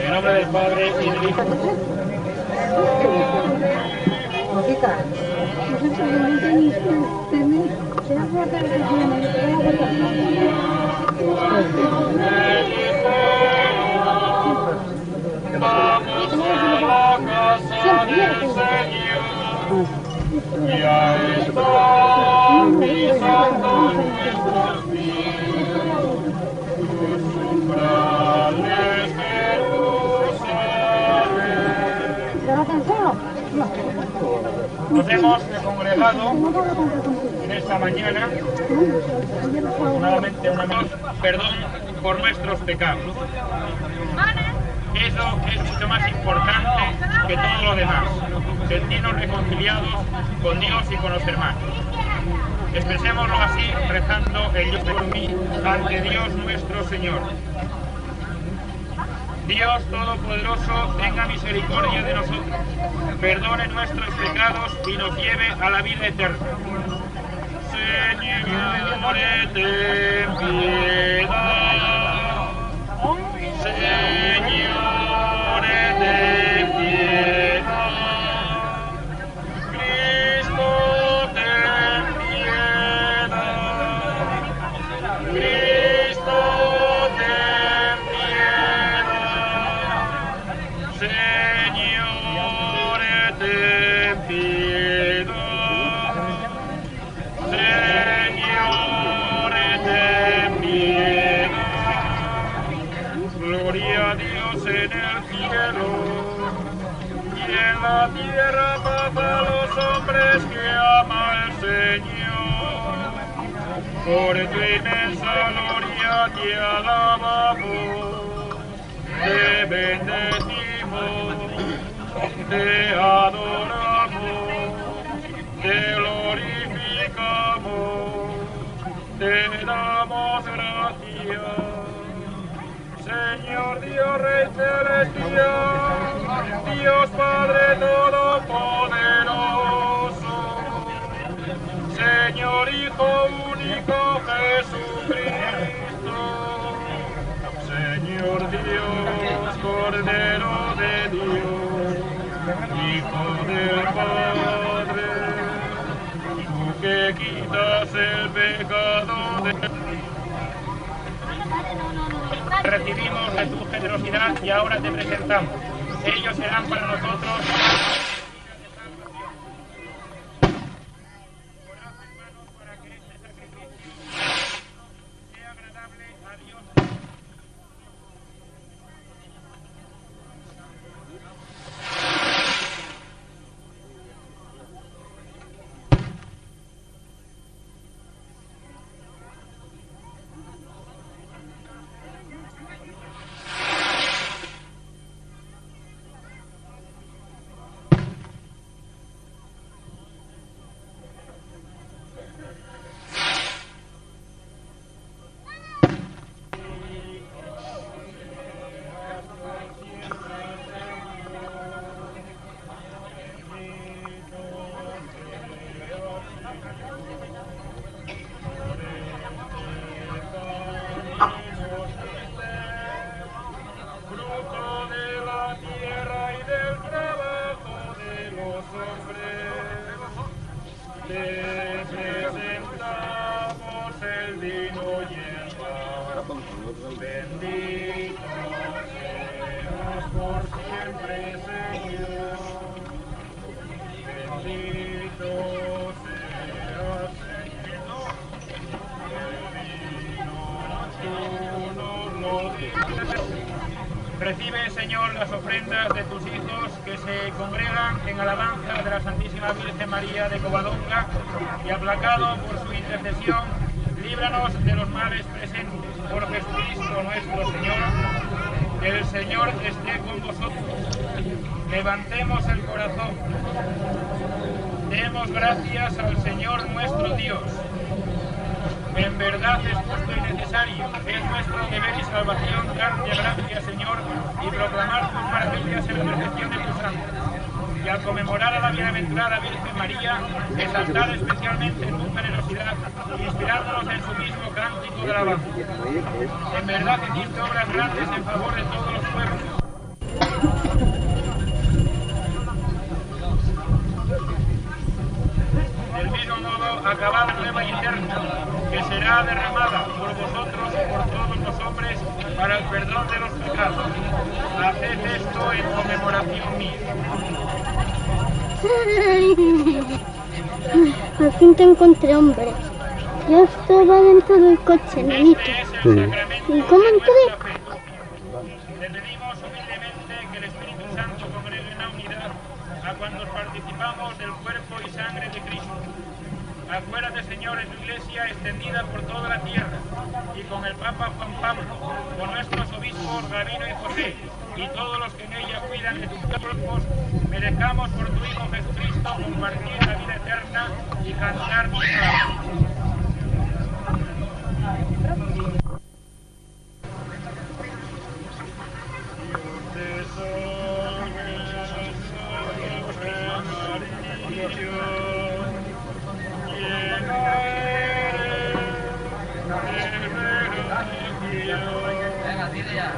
En nombre del Padre y del Hijo. Vamos a la casa del Señor, ya está pisando nuestros pies, sus umbrales Jerusalén. Nos hemos congregado en esta mañana, nuevamente perdón por nuestros pecados. Eso es mucho más importante que todo lo demás, sentirnos reconciliados con Dios y con los hermanos. Expresémoslo así, rezando el Yo por mí ante Dios nuestro Señor. Dios Todopoderoso, tenga misericordia de nosotros, perdone nuestros pecados y nos lleve a la vida eterna. Señor, ten piedad. Señor, ten piedad. Cristo, ten piedad. Cristo, ten piedad. Señor, ten piedad. Señor, ten piedad. Gloria a Dios en el cielo y en la tierra paz a los hombres que ama el Señor. Por tu inmensa gloria te alabamos, te bendecimos, te adoramos, te glorificamos, te damos gracias. Señor Dios Rey Celestial, Dios Padre Todopoderoso, Señor Hijo único Jesucristo, Señor Dios, Cordero de Dios, Hijo del Padre, tú que quitas el pecado de... Recibimos de tu generosidad y ahora te presentamos. Ellos serán para nosotros para que este sacrificio sea agradable a Dios. Bendito seas por siempre, Señor. Bendito seas, Señor. El vino tú nos lo diste. Recibe, Señor, las ofrendas de tus hijos que se congregan en alabanza de la Santísima Virgen María de Covadonga y, aplacado por su intercesión, líbranos de los males presentes. Por Jesucristo nuestro Señor. El Señor esté con vosotros. Levantemos el corazón. Demos gracias al Señor nuestro Dios. En verdad es justo y necesario. Es nuestro deber y salvación darte gracias, Señor, y proclamar tus maravillas en la perfección de tus santos. Y al conmemorar a la bienaventurada Virgen María, exaltar especialmente en tu generosidad, inspirándonos en su mismo cántico de alabanza. En verdad hiciste obras grandes en favor de todos los pueblos. Del mismo modo, acabad nueva y eterna, que será derramada por vosotros y por todos los hombres para el perdón de los pecados. Haced esto en conmemoración mía. Al fin te encontré, hombre. Yo estaba dentro del coche, nenito. ¿Y cómo entré? Te pedimos humildemente que el Espíritu Santo congregue en la unidad a cuantos participamos del cuerpo y sangre de Cristo. Acuérdate, Señor, en tu iglesia extendida por toda la tierra, y con el Papa Juan Pablo, con nuestros obispos Gabino y José, y todos los que en ella cuidan de tus cuerpos, merezcamos por tu Hijo Jesucristo compartir la vida eterna y cantar tu alabanza. Venga, dile ya.